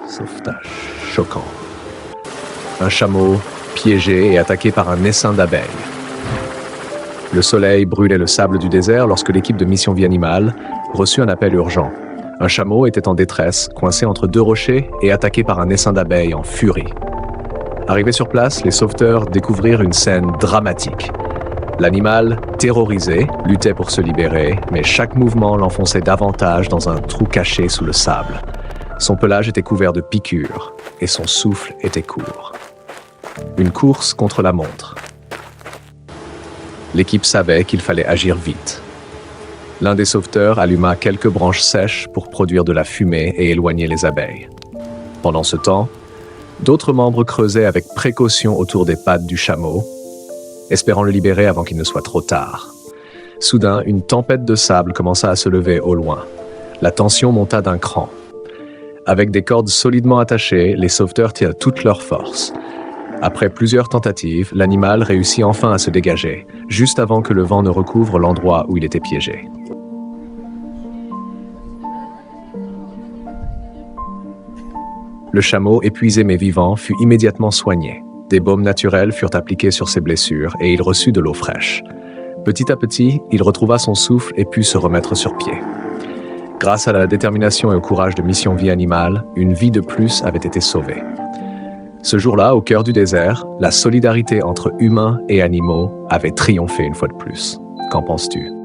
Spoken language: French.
Sauvetage choquant. Un chameau piégé et attaqué par un essaim d'abeilles. Le soleil brûlait le sable du désert lorsque l'équipe de Mission Vie Animale reçut un appel urgent. Un chameau était en détresse, coincé entre deux rochers et attaqué par un essaim d'abeilles en furie. Arrivés sur place, les sauveteurs découvrirent une scène dramatique. L'animal, terrorisé, luttait pour se libérer, mais chaque mouvement l'enfonçait davantage dans un trou caché sous le sable. Son pelage était couvert de piqûres et son souffle était court. Une course contre la montre. L'équipe savait qu'il fallait agir vite. L'un des sauveteurs alluma quelques branches sèches pour produire de la fumée et éloigner les abeilles. Pendant ce temps, d'autres membres creusaient avec précaution autour des pattes du chameau, espérant le libérer avant qu'il ne soit trop tard. Soudain, une tempête de sable commença à se lever au loin. La tension monta d'un cran. Avec des cordes solidement attachées, les sauveteurs tirent toute leur force. Après plusieurs tentatives, l'animal réussit enfin à se dégager, juste avant que le vent ne recouvre l'endroit où il était piégé. Le chameau, épuisé mais vivant, fut immédiatement soigné. Des baumes naturels furent appliqués sur ses blessures et il reçut de l'eau fraîche. Petit à petit, il retrouva son souffle et put se remettre sur pied. Grâce à la détermination et au courage de Mission Vie Animale, une vie de plus avait été sauvée. Ce jour-là, au cœur du désert, la solidarité entre humains et animaux avait triomphé une fois de plus. Qu'en penses-tu ?